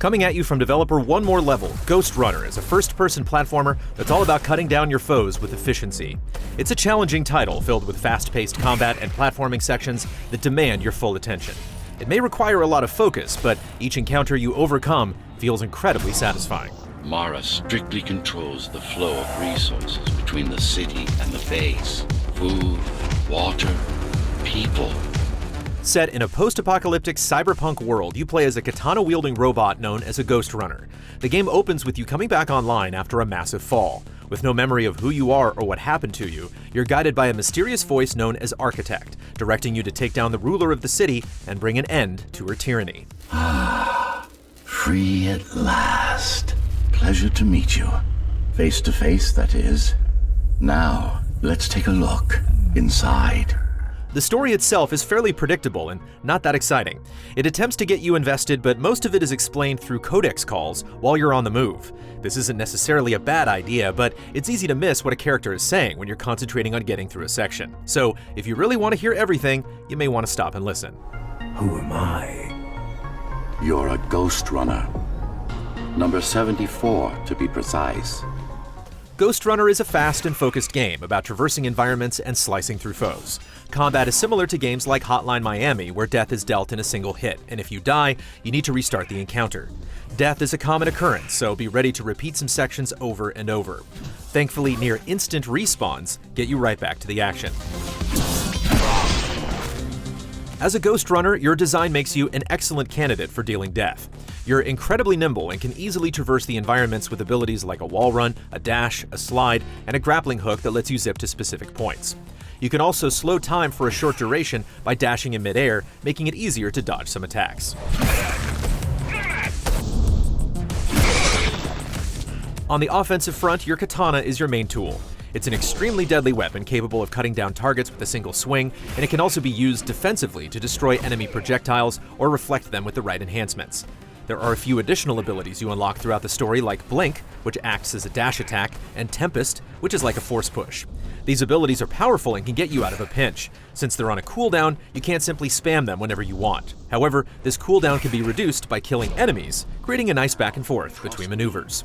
Coming at you from developer One More Level, Ghostrunner is a first-person platformer that's all about cutting down your foes with efficiency. It's a challenging title filled with fast-paced combat and platforming sections that demand your full attention. It may require a lot of focus, but each encounter you overcome feels incredibly satisfying. Mara strictly controls the flow of resources between the city and the base. Food, water, people. Set in a post-apocalyptic cyberpunk world, you play as a katana-wielding robot known as a Ghostrunner. The game opens with you coming back online after a massive fall. With no memory of who you are or what happened to you, you're guided by a mysterious voice known as Architect, directing you to take down the ruler of the city and bring an end to her tyranny. Free at last. Pleasure to meet you. Face to face, that is. Now, let's take a look inside. The story itself is fairly predictable and not that exciting. It attempts to get you invested, but most of it is explained through codex calls while you're on the move. This isn't necessarily a bad idea, but it's easy to miss what a character is saying when you're concentrating on getting through a section. So, if you really want to hear everything, you may want to stop and listen. Who am I? You're a Ghostrunner. Number 74, to be precise. Ghostrunner is a fast and focused game about traversing environments and slicing through foes. Combat is similar to games like Hotline Miami, where death is dealt in a single hit, and if you die, you need to restart the encounter. Death is a common occurrence, so be ready to repeat some sections over and over. Thankfully, near instant respawns get you right back to the action. As a Ghostrunner, your design makes you an excellent candidate for dealing death. You're incredibly nimble and can easily traverse the environments with abilities like a wall run, a dash, a slide, and a grappling hook that lets you zip to specific points. You can also slow time for a short duration by dashing in midair, making it easier to dodge some attacks. On the offensive front, your katana is your main tool. It's an extremely deadly weapon capable of cutting down targets with a single swing, and it can also be used defensively to destroy enemy projectiles or reflect them with the right enhancements. There are a few additional abilities you unlock throughout the story, like Blink, which acts as a dash attack, and Tempest, which is like a force push. These abilities are powerful and can get you out of a pinch. Since they're on a cooldown, you can't simply spam them whenever you want. However, this cooldown can be reduced by killing enemies, creating a nice back and forth between maneuvers.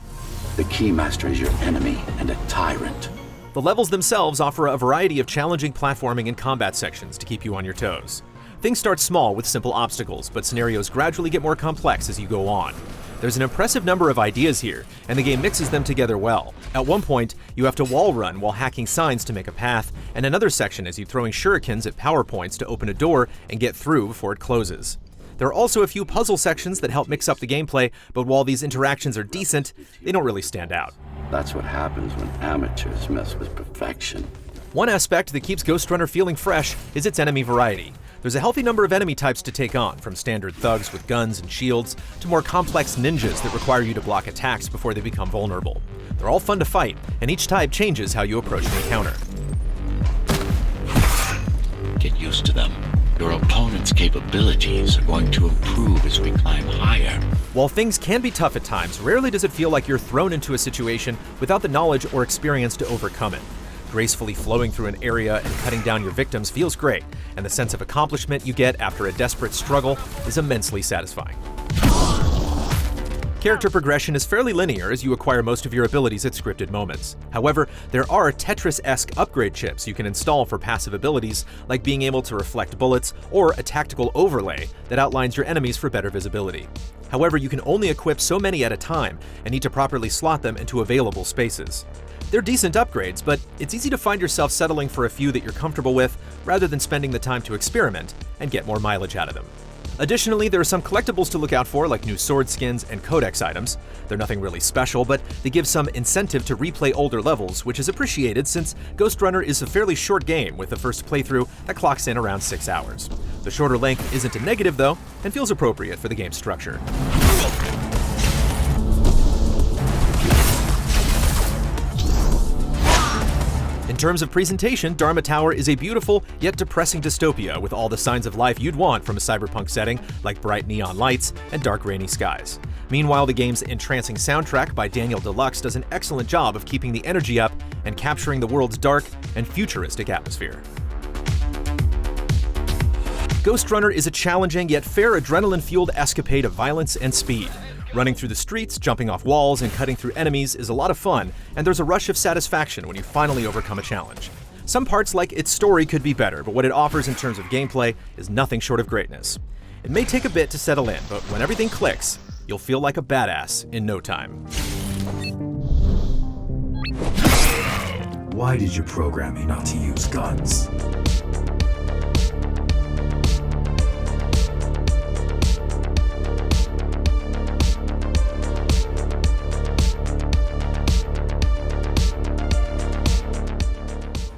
The Keymaster is your enemy and a tyrant. The levels themselves offer a variety of challenging platforming and combat sections to keep you on your toes. Things start small with simple obstacles, but scenarios gradually get more complex as you go on. There's an impressive number of ideas here, and the game mixes them together well. At one point, you have to wall run while hacking signs to make a path, and another section is you throwing shurikens at power points to open a door and get through before it closes. There are also a few puzzle sections that help mix up the gameplay, but while these interactions are decent, they don't really stand out. That's what happens when amateurs mess with perfection. One aspect that keeps Ghostrunner feeling fresh is its enemy variety. There's a healthy number of enemy types to take on, from standard thugs with guns and shields to more complex ninjas that require you to block attacks before they become vulnerable. They're all fun to fight, and each type changes how you approach the encounter. Get used to them. Your opponent's capabilities are going to improve as we climb higher. While things can be tough at times, rarely does it feel like you're thrown into a situation without the knowledge or experience to overcome it. Gracefully flowing through an area and cutting down your victims feels great, and the sense of accomplishment you get after a desperate struggle is immensely satisfying. Character progression is fairly linear as you acquire most of your abilities at scripted moments. However, there are Tetris-esque upgrade chips you can install for passive abilities, like being able to reflect bullets or a tactical overlay that outlines your enemies for better visibility. However, you can only equip so many at a time and need to properly slot them into available spaces. They're decent upgrades, but it's easy to find yourself settling for a few that you're comfortable with rather than spending the time to experiment and get more mileage out of them. Additionally, there are some collectibles to look out for, like new sword skins and codex items. They're nothing really special, but they give some incentive to replay older levels, which is appreciated since Ghostrunner is a fairly short game with the first playthrough that clocks in around 6 hours. The shorter length isn't a negative though, and feels appropriate for the game's structure. In terms of presentation, Dharma Tower is a beautiful yet depressing dystopia with all the signs of life you'd want from a cyberpunk setting, like bright neon lights and dark rainy skies. Meanwhile, the game's entrancing soundtrack by Daniel Deluxe does an excellent job of keeping the energy up and capturing the world's dark and futuristic atmosphere. Ghostrunner is a challenging yet fair adrenaline-fueled escapade of violence and speed. Running through the streets, jumping off walls, and cutting through enemies is a lot of fun, and there's a rush of satisfaction when you finally overcome a challenge. Some parts, like its story, could be better, but what it offers in terms of gameplay is nothing short of greatness. It may take a bit to settle in, but when everything clicks, you'll feel like a badass in no time. Why did you program me not to use guns?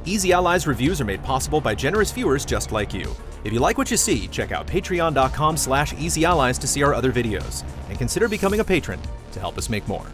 Easy Allies reviews are made possible by generous viewers just like you. If you like what you see, check out patreon.com/easyallies to see our other videos, and consider becoming a patron to help us make more.